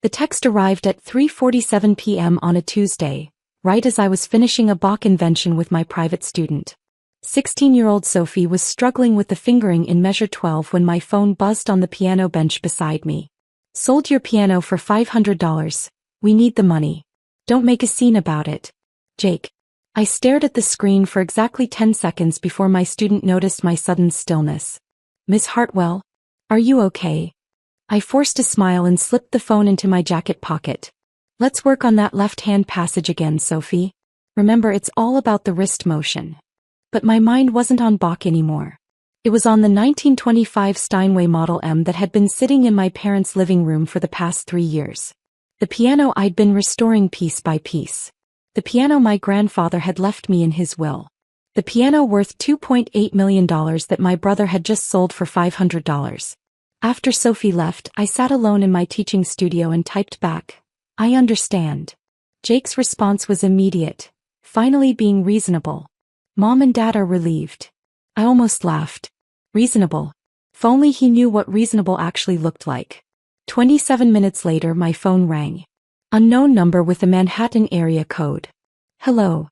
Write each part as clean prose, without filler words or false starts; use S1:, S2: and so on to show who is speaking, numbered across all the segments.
S1: The text arrived at 3:47 p.m. on a Tuesday, right as I was finishing a Bach invention with my private student. 16-year-old Sophie was struggling with the fingering in measure 12 when my phone buzzed on the piano bench beside me. "Sold your piano for $500. We need the money. Don't make a scene about it. Jake." I stared at the screen for exactly 10 seconds before my student noticed my sudden stillness. "Miss Hartwell? Are you okay?" I forced a smile and slipped the phone into my jacket pocket. "Let's work on that left-hand passage again, Sophie. Remember, it's all about the wrist motion." But my mind wasn't on Bach anymore. It was on the 1925 Steinway Model M that had been sitting in my parents' living room for the past 3 years. The piano I'd been restoring piece by piece. The piano my grandfather had left me in his will. The piano worth $2.8 million that my brother had just sold for $500. After Sophie left, I sat alone in my teaching studio and typed back, "I understand." Jake's response was immediate, finally being reasonable. "Mom and Dad are relieved." I almost laughed. Reasonable. If only he knew what reasonable actually looked like. 27 minutes later, my phone rang. Unknown number with a Manhattan area code. "Hello.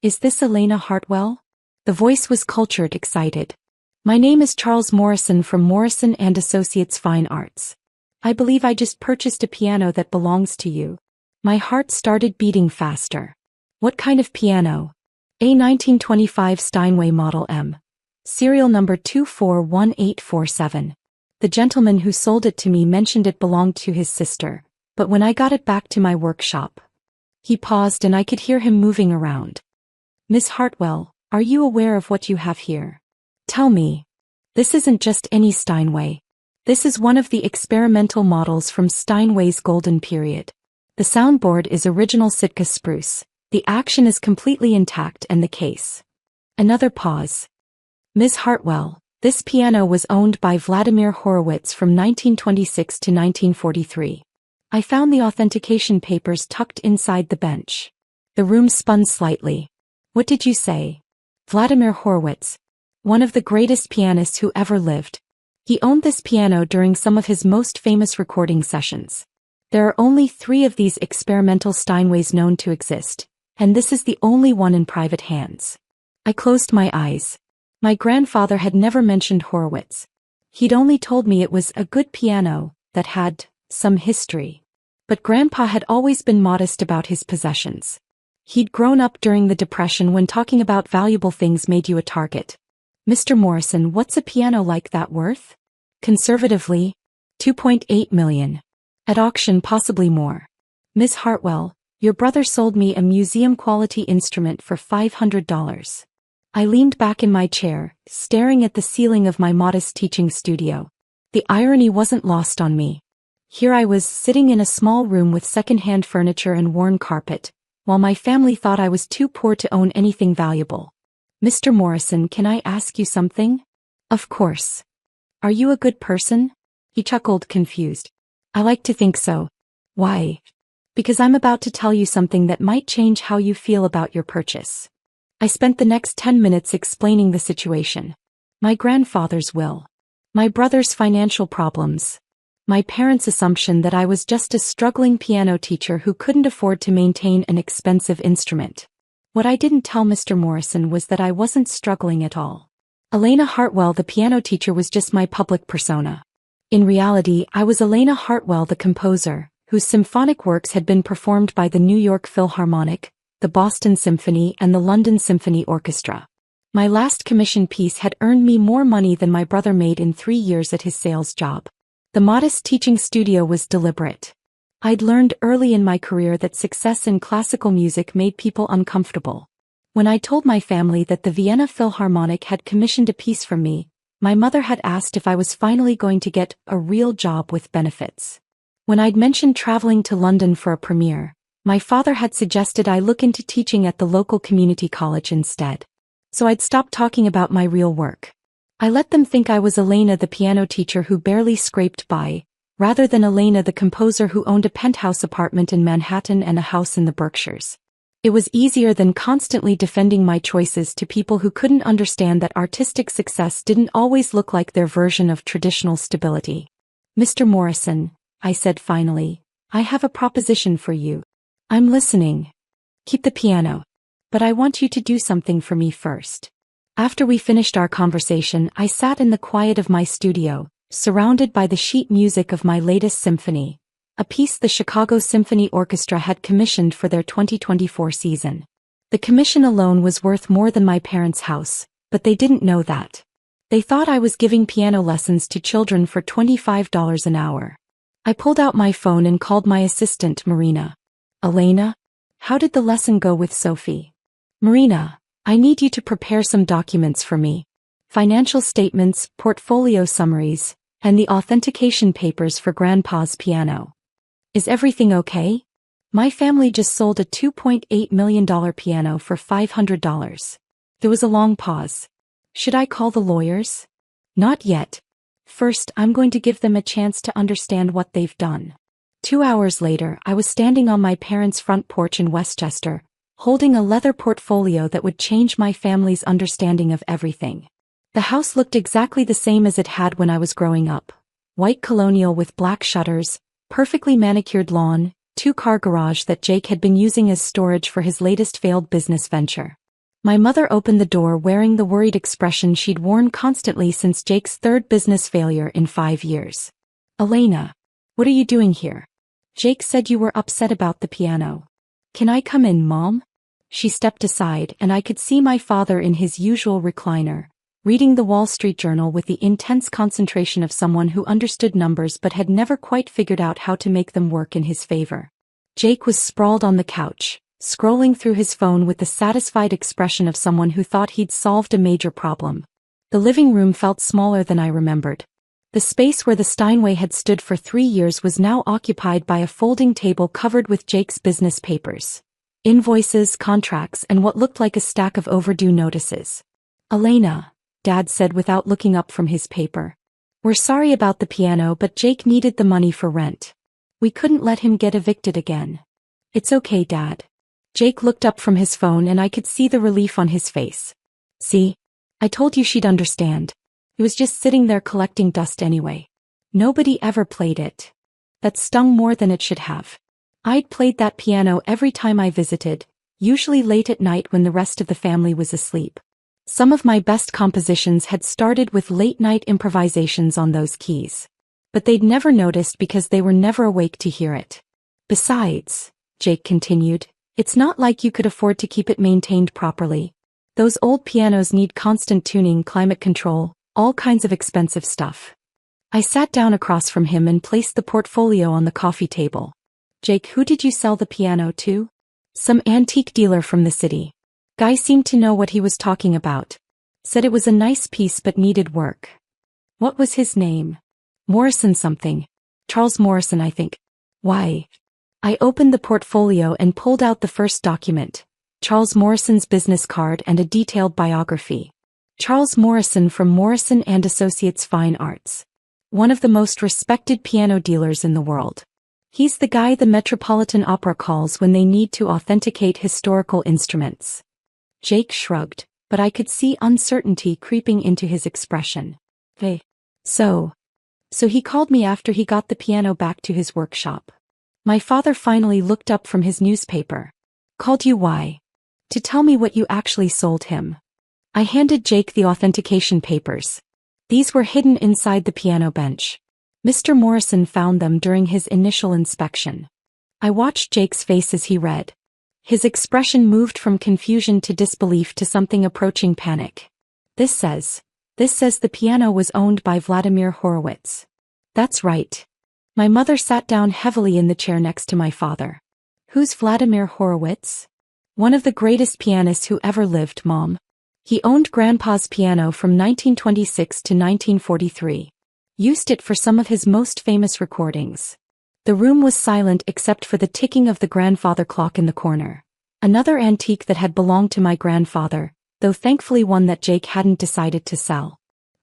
S1: Is this Elena Hartwell?" The voice was cultured, excited. "My name is Charles Morrison from Morrison & Associates Fine Arts. I believe I just purchased a piano that belongs to you." My heart started beating faster. "What kind of piano?" "A 1925 Steinway Model M. Serial number 241847. The gentleman who sold it to me mentioned it belonged to his sister, but when I got it back to my workshop." He paused and I could hear him moving around. "Miss Hartwell, are you aware of what you have here? Tell me. This isn't just any Steinway. This is one of the experimental models from Steinway's golden period. The soundboard is original Sitka spruce, the action is completely intact and the case." Another pause. "Ms. Hartwell, this piano was owned by Vladimir Horowitz from 1926 to 1943. I found the authentication papers tucked inside the bench." The room spun slightly. "What did you say?" "Vladimir Horowitz. One of the greatest pianists who ever lived. He owned this piano during some of his most famous recording sessions. There are only 3 of these experimental Steinways known to exist, and this is the only one in private hands." I closed my eyes. My grandfather had never mentioned Horowitz. He'd only told me it was a good piano that had some history. But Grandpa had always been modest about his possessions. He'd grown up during the Depression when talking about valuable things made you a target. "Mr. Morrison, what's a piano like that worth?" "Conservatively, $2.8 million. At auction, possibly more." "Miss Hartwell, your brother sold me a museum-quality instrument for $500. I leaned back in my chair, staring at the ceiling of my modest teaching studio. The irony wasn't lost on me. Here I was, sitting in a small room with second-hand furniture and worn carpet, while my family thought I was too poor to own anything valuable. "Mr. Morrison, can I ask you something?" "Of course. Are you a good person?" He chuckled, confused. "I like to think so." "Why?" "Because I'm about to tell you something that might change how you feel about your purchase." I spent the next 10 minutes explaining the situation. My grandfather's will. My brother's financial problems. My parents' assumption that I was just a struggling piano teacher who couldn't afford to maintain an expensive instrument. What I didn't tell Mr. Morrison was that I wasn't struggling at all. Elena Hartwell, the piano teacher, was just my public persona. In reality, I was Elena Hartwell, the composer, whose symphonic works had been performed by the New York Philharmonic, the Boston Symphony, and the London Symphony Orchestra. My last commission piece had earned me more money than my brother made in 3 years at his sales job. The modest teaching studio was deliberate. I'd learned early in my career that success in classical music made people uncomfortable. When I told my family that the Vienna Philharmonic had commissioned a piece from me, my mother had asked if I was finally going to get a real job with benefits. When I'd mentioned traveling to London for a premiere, my father had suggested I look into teaching at the local community college instead. So I'd stopped talking about my real work. I let them think I was Elena, the piano teacher who barely scraped by, rather than Elena, the composer who owned a penthouse apartment in Manhattan and a house in the Berkshires. It was easier than constantly defending my choices to people who couldn't understand that artistic success didn't always look like their version of traditional stability. "Mr. Morrison," I said finally, I have a proposition for you. I'm listening. Keep the piano. But I want you to do something for me first. After we finished our conversation, I sat in the quiet of my studio, surrounded by the sheet music of my latest symphony, a piece the Chicago Symphony Orchestra had commissioned for their 2024 season. The commission alone was worth more than my parents' house, but they didn't know that. They thought I was giving piano lessons to children for $25 an hour. I pulled out my phone and called my assistant, Marina. Elena? How did the lesson go with Sophie? Marina, I need you to prepare some documents for me. Financial statements, portfolio summaries, and the authentication papers for Grandpa's piano. Is everything okay? My family just sold a $2.8 million piano for $500. There was a long pause. Should I call the lawyers? Not yet. First, I'm going to give them a chance to understand what they've done. 2 hours later, I was standing on my parents' front porch in Westchester, holding a leather portfolio that would change my family's understanding of everything. The house looked exactly the same as it had when I was growing up. White colonial with black shutters, perfectly manicured lawn, 2-car garage that Jake had been using as storage for his latest failed business venture. My mother opened the door wearing the worried expression she'd worn constantly since Jake's third business failure in 5 years. Elena, what are you doing here? Jake said you were upset about the piano. Can I come in, Mom? She stepped aside and I could see my father in his usual recliner, reading the Wall Street Journal with the intense concentration of someone who understood numbers but had never quite figured out how to make them work in his favor. Jake was sprawled on the couch, scrolling through his phone with the satisfied expression of someone who thought he'd solved a major problem. The living room felt smaller than I remembered. The space where the Steinway had stood for 3 years was now occupied by a folding table covered with Jake's business papers. Invoices, contracts, and what looked like a stack of overdue notices. Elena, Dad said without looking up from his paper. We're sorry about the piano, but Jake needed the money for rent. We couldn't let him get evicted again. It's okay, Dad. Jake looked up from his phone and I could see the relief on his face. See? I told you she'd understand. It was just sitting there collecting dust anyway. Nobody ever played it. That stung more than it should have. I'd played that piano every time I visited, usually late at night when the rest of the family was asleep. Some of my best compositions had started with late-night improvisations on those keys. But they'd never noticed because they were never awake to hear it. Besides, Jake continued, it's not like you could afford to keep it maintained properly. Those old pianos need constant tuning, climate control, all kinds of expensive stuff. I sat down across from him and placed the portfolio on the coffee table. Jake, who did you sell the piano to? Some antique dealer from the city. Guy seemed to know what he was talking about. Said it was a nice piece but needed work. What was his name? Morrison something. Charles Morrison, I think. Why? I opened the portfolio and pulled out the first document, Charles Morrison's business card and a detailed biography. Charles Morrison from Morrison & Associates Fine Arts. One of the most respected piano dealers in the world. He's the guy the Metropolitan Opera calls when they need to authenticate historical instruments. Jake shrugged, but I could see uncertainty creeping into his expression. Hey. So he called me after he got the piano back to his workshop. My father finally looked up from his newspaper. Called you why? To tell me what you actually sold him. I handed Jake the authentication papers. These were hidden inside the piano bench. Mr. Morrison found them during his initial inspection. I watched Jake's face as he read. His expression moved from confusion to disbelief to something approaching panic. This says the piano was owned by Vladimir Horowitz. That's right. My mother sat down heavily in the chair next to my father. Who's Vladimir Horowitz? One of the greatest pianists who ever lived, Mom. He owned Grandpa's piano from 1926 to 1943. Used it for some of his most famous recordings. The room was silent except for the ticking of the grandfather clock in the corner. Another antique that had belonged to my grandfather, though thankfully one that Jake hadn't decided to sell.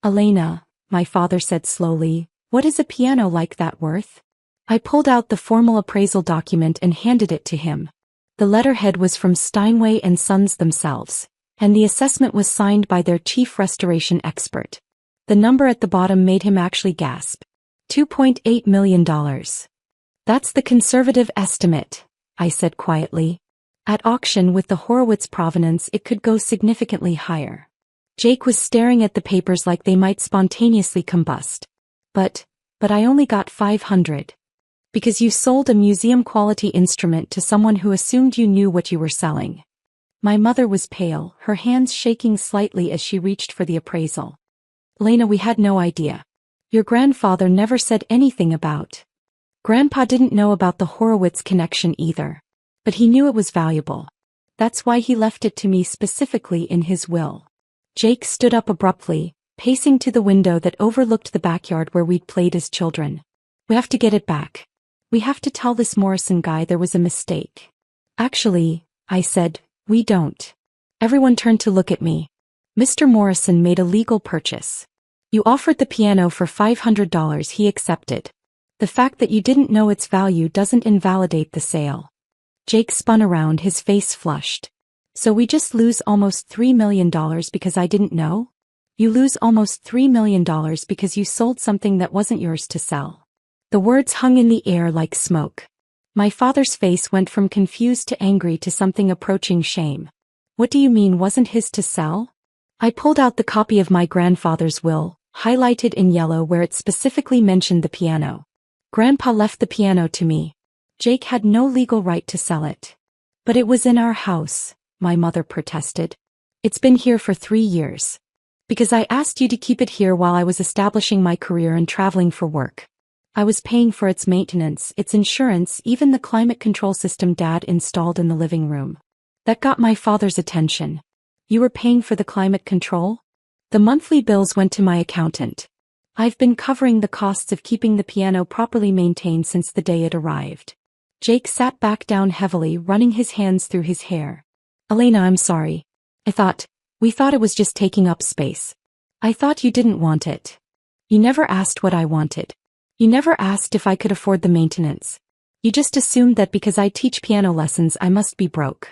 S1: Elena, my father said slowly, what is a piano like that worth? I pulled out the formal appraisal document and handed it to him. The letterhead was from Steinway and Sons themselves, and the assessment was signed by their chief restoration expert. The number at the bottom made him actually gasp. $2.8 million. That's the conservative estimate, I said quietly. At auction with the Horowitz provenance it could go significantly higher. Jake was staring at the papers like they might spontaneously combust. But I only got 500. Because you sold a museum-quality instrument to someone who assumed you knew what you were selling. My mother was pale, her hands shaking slightly as she reached for the appraisal. Lena, we had no idea. Your grandfather never said anything about. Grandpa didn't know about the Horowitz connection either. But he knew it was valuable. That's why he left it to me specifically in his will. Jake stood up abruptly, pacing to the window that overlooked the backyard where we'd played as children. We have to get it back. We have to tell this Morrison guy there was a mistake. Actually, I said, we don't. Everyone turned to look at me. Mr. Morrison made a legal purchase. You offered the piano for $500, he accepted. The fact that you didn't know its value doesn't invalidate the sale. Jake spun around, his face flushed. So we just lose almost $3 million because I didn't know? You lose almost $3 million because you sold something that wasn't yours to sell. The words hung in the air like smoke. My father's face went from confused to angry to something approaching shame. What do you mean wasn't his to sell? I pulled out the copy of my grandfather's will, highlighted in yellow where it specifically mentioned the piano. Grandpa left the piano to me. Jake had no legal right to sell it. But it was in our house, my mother protested. It's been here for 3 years. Because I asked you to keep it here while I was establishing my career and traveling for work. I was paying for its maintenance, its insurance, even the climate control system Dad installed in the living room. That got my father's attention. You were paying for the climate control? The monthly bills went to my accountant. I've been covering the costs of keeping the piano properly maintained since the day it arrived. Jake sat back down heavily, running his hands through his hair. Elena, I'm sorry. We thought it was just taking up space. I thought you didn't want it. You never asked what I wanted. You never asked if I could afford the maintenance. You just assumed that because I teach piano lessons I must be broke.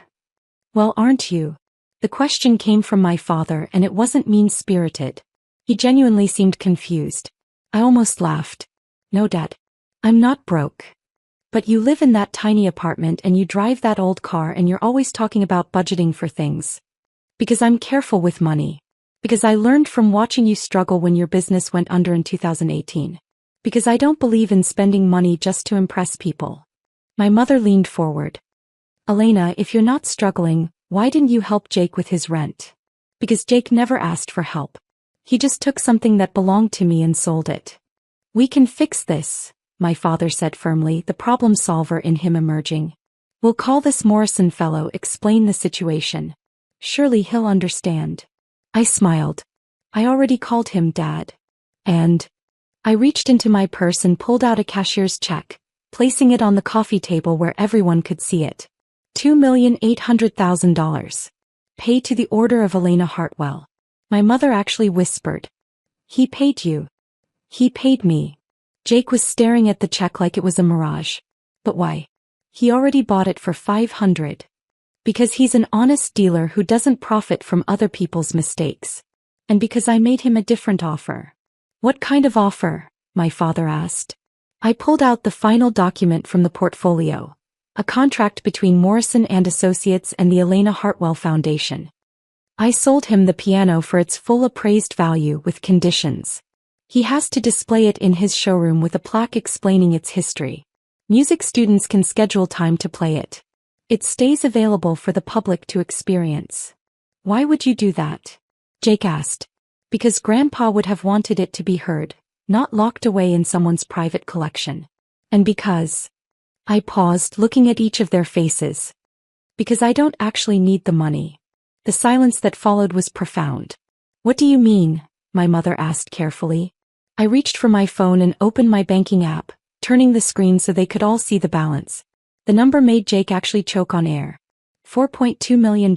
S1: Well, aren't you? The question came from my father and it wasn't mean-spirited. He genuinely seemed confused. I almost laughed. No, Dad. I'm not broke. But you live in that tiny apartment and you drive that old car and you're always talking about budgeting for things. Because I'm careful with money. Because I learned from watching you struggle when your business went under in 2018. Because I don't believe in spending money just to impress people. My mother leaned forward. Elena, if you're not struggling, why didn't you help Jake with his rent? Because Jake never asked for help. He just took something that belonged to me and sold it. We can fix this, my father said firmly, the problem solver in him emerging. We'll call this Morrison fellow, explain the situation. Surely he'll understand. I smiled. I already called him Dad. And I reached into my purse and pulled out a cashier's check, placing it on the coffee table where everyone could see it. $2,800,000. Pay to the order of Elena Hartwell. My mother actually whispered. He paid you. He paid me. Jake was staring at the check like it was a mirage. But why? He already bought it for $500. Because he's an honest dealer who doesn't profit from other people's mistakes. And because I made him a different offer. What kind of offer? My father asked. I pulled out the final document from the portfolio. A contract between Morrison and Associates and the Elena Hartwell Foundation. I sold him the piano for its full appraised value with conditions. He has to display it in his showroom with a plaque explaining its history. Music students can schedule time to play it. It stays available for the public to experience. Why would you do that? Jake asked. Because Grandpa would have wanted it to be heard, not locked away in someone's private collection. And because... I paused, looking at each of their faces. Because I don't actually need the money. The silence that followed was profound. What do you mean? My mother asked carefully. I reached for my phone and opened my banking app, turning the screen so they could all see the balance. The number made Jake actually choke on air. $4.2 million?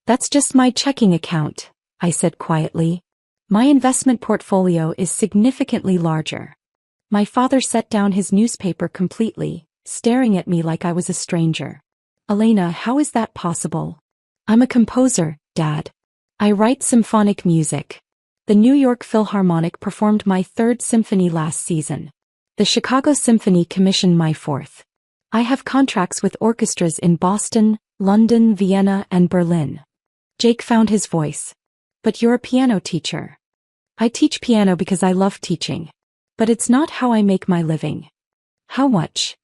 S1: That's just my checking account, I said quietly. My investment portfolio is significantly larger. My father set down his newspaper completely, staring at me like I was a stranger. Elena, how is that possible? I'm a composer, Dad. I write symphonic music. The New York Philharmonic performed my 3rd symphony last season. The Chicago Symphony commissioned my fourth. I have contracts with orchestras in Boston, London, Vienna, and Berlin. Jake found his voice. But you're a piano teacher. I teach piano because I love teaching. But it's not how I make my living. How much?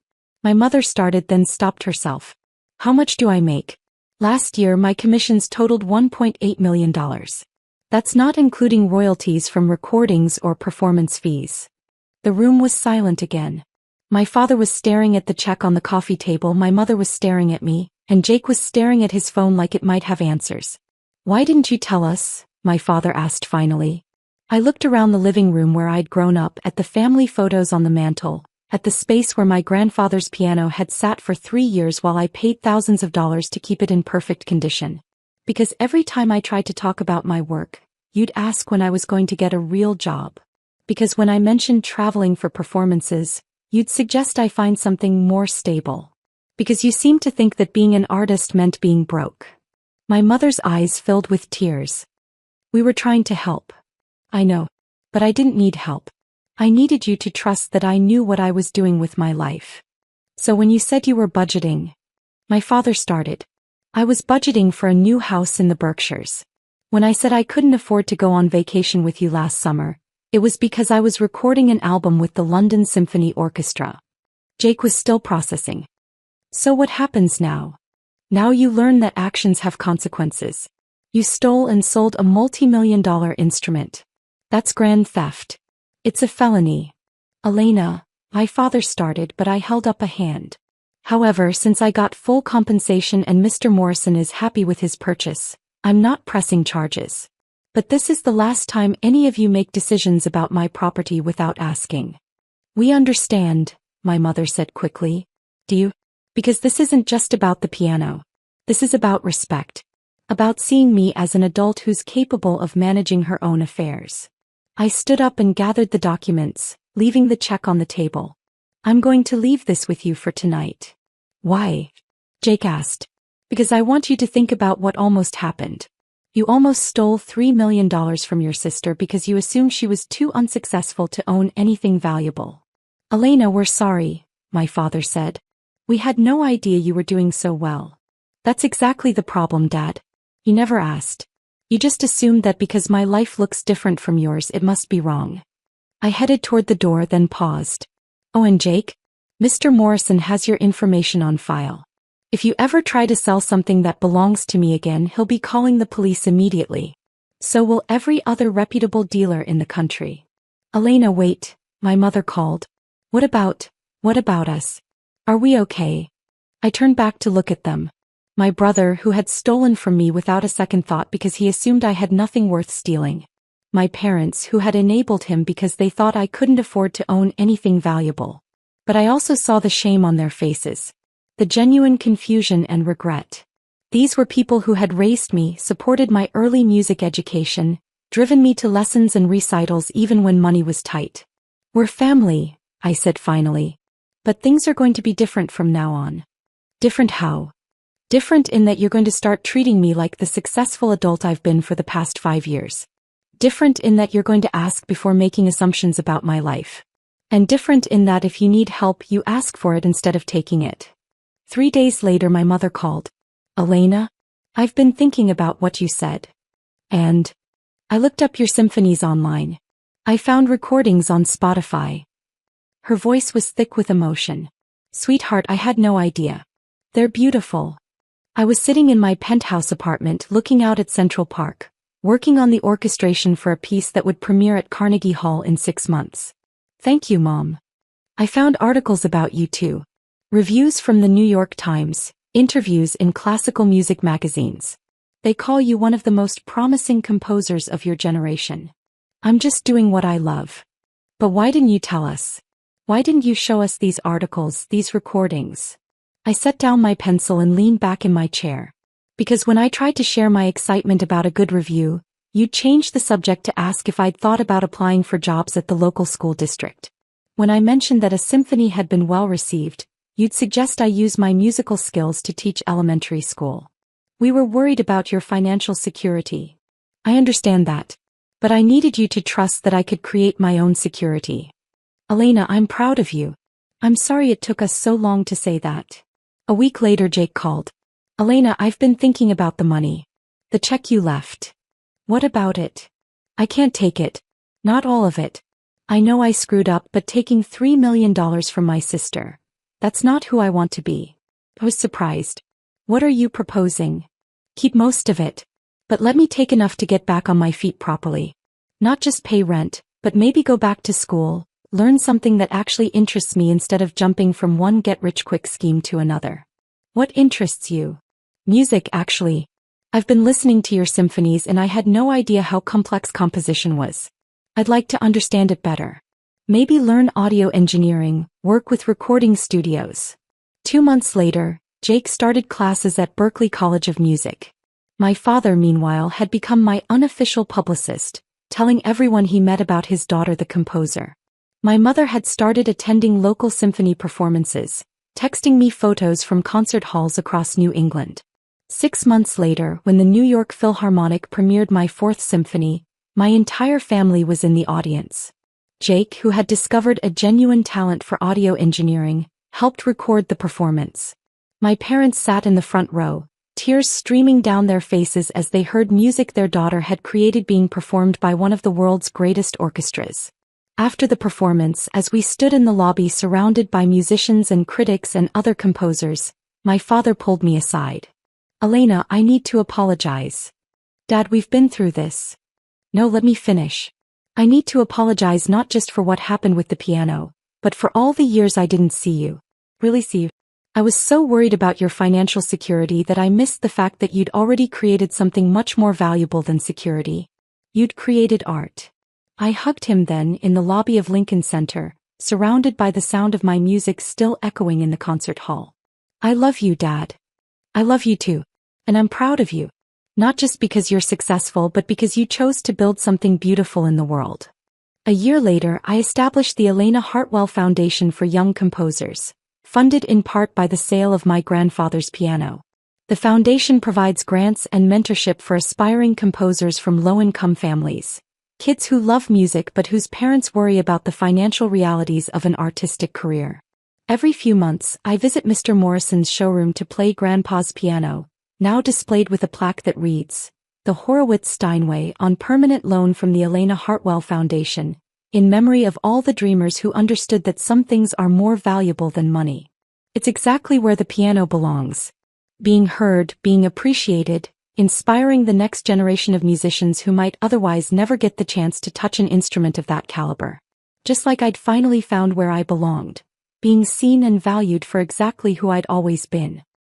S1: My mother started then stopped herself. How much do I make? Last year my commissions totaled $1.8 million. That's not including royalties from recordings or performance fees. The room was silent again. My father was staring at the check on the coffee table, my mother was staring at me, and Jake was staring at his phone like it might have answers. Why didn't you tell us? My father asked finally. I looked around the living room where I'd grown up, at the family photos on the mantel, at the space where my grandfather's piano had sat for 3 years while I paid thousands of dollars to keep it in perfect condition. Because every time I tried to talk about my work, you'd ask when I was going to get a real job. Because when I mentioned traveling for performances, you'd suggest I find something more stable. Because you seemed to think that being an artist meant being broke. My mother's eyes filled with tears. We were trying to help. I know. But I didn't need help. I needed you to trust that I knew what I was doing with my life. So when you said you were budgeting, my father started. I was budgeting for a new house in the Berkshires. When I said I couldn't afford to go on vacation with you last summer, it was because I was recording an album with the London Symphony Orchestra. Jake was still processing. So what happens now? Now you learn that actions have consequences. You stole and sold a multi-million-dollar instrument. That's grand theft. It's a felony. Elena, my father started, but I held up a hand. However, since I got full compensation and Mr. Morrison is happy with his purchase, I'm not pressing charges. But this is the last time any of you make decisions about my property without asking. We understand, my mother said quickly. Do you? Because this isn't just about the piano. This is about respect. About seeing me as an adult who's capable of managing her own affairs. I stood up and gathered the documents, leaving the check on the table. I'm going to leave this with you for tonight. Why? Jake asked. Because I want you to think about what almost happened. You almost stole $3 million from your sister because you assumed she was too unsuccessful to own anything valuable. Elena, we're sorry, my father said. We had no idea you were doing so well. That's exactly the problem, Dad. You never asked. You just assumed that because my life looks different from yours it must be wrong. I headed toward the door then paused. Oh, and Jake? Mr. Morrison has your information on file. If you ever try to sell something that belongs to me again, he'll be calling the police immediately. So will every other reputable dealer in the country. Elena, wait, my mother called. What about us? Are we okay? I turned back to look at them. My brother, who had stolen from me without a second thought because he assumed I had nothing worth stealing. My parents, who had enabled him because they thought I couldn't afford to own anything valuable. But I also saw the shame on their faces. The genuine confusion and regret. These were people who had raised me, supported my early music education, driven me to lessons and recitals even when money was tight. We're family, I said finally. But things are going to be different from now on. Different how? Different in that you're going to start treating me like the successful adult I've been for the past 5 years. Different in that you're going to ask before making assumptions about my life. And different in that if you need help you ask for it instead of taking it. 3 days later my mother called. Elena, I've been thinking about what you said. And I looked up your symphonies online. I found recordings on Spotify. Her voice was thick with emotion. Sweetheart, I had no idea. They're beautiful. I was sitting in my penthouse apartment looking out at Central Park, working on the orchestration for a piece that would premiere at Carnegie Hall in 6 months. Thank you, Mom. I found articles about you too. Reviews from the New York Times, interviews in classical music magazines. They call you one of the most promising composers of your generation. I'm just doing what I love. But why didn't you tell us? Why didn't you show us these articles, these recordings? I set down my pencil and leaned back in my chair. Because when I tried to share my excitement about a good review, you'd change the subject to ask if I'd thought about applying for jobs at the local school district. When I mentioned that a symphony had been well received, you'd suggest I use my musical skills to teach elementary school. We were worried about your financial security. I understand that. But I needed you to trust that I could create my own security. Elena, I'm proud of you. I'm sorry it took us so long to say that. A week later Jake called. Elena, I've been thinking about the money. The check you left. What about it? I can't take it. Not all of it. I know I screwed up, but taking $3 million from my sister. That's not who I want to be. I was surprised. What are you proposing? Keep most of it. But let me take enough to get back on my feet properly. Not just pay rent, but maybe go back to school, learn something that actually interests me instead of jumping from one get-rich-quick scheme to another. What interests you? Music, actually. I've been listening to your symphonies and I had no idea how complex composition was. I'd like to understand it better. Maybe learn audio engineering, work with recording studios. 2 months later, Jake started classes at Berklee College of Music. My father, meanwhile, had become my unofficial publicist, telling everyone he met about his daughter, the composer. My mother had started attending local symphony performances, texting me photos from concert halls across New England. 6 months later, when the New York Philharmonic premiered my 4th symphony, my entire family was in the audience. Jake, who had discovered a genuine talent for audio engineering, helped record the performance. My parents sat in the front row, tears streaming down their faces as they heard music their daughter had created being performed by one of the world's greatest orchestras. After the performance, as we stood in the lobby surrounded by musicians and critics and other composers, my father pulled me aside. Elena, I need to apologize. Dad, we've been through this. No, let me finish. I need to apologize not just for what happened with the piano, but for all the years I didn't see you. Really see you. I was so worried about your financial security that I missed the fact that you'd already created something much more valuable than security. You'd created art. I hugged him then in the lobby of Lincoln Center, surrounded by the sound of my music still echoing in the concert hall. I love you, Dad. I love you too. And I'm proud of you. Not just because you're successful, but because you chose to build something beautiful in the world. A year later, I established the Elena Hartwell Foundation for Young Composers, funded in part by the sale of my grandfather's piano. The foundation provides grants and mentorship for aspiring composers from low-income families, kids who love music but whose parents worry about the financial realities of an artistic career. Every few months, I visit Mr. Morrison's showroom to play Grandpa's piano, now displayed with a plaque that reads, "The Horowitz Steinway on permanent loan from the Elena Hartwell Foundation, in memory of all the dreamers who understood that some things are more valuable than money." It's exactly where the piano belongs. Being heard, being appreciated, inspiring the next generation of musicians who might otherwise never get the chance to touch an instrument of that caliber. Just like I'd finally found where I belonged, being seen and valued for exactly who I'd always been.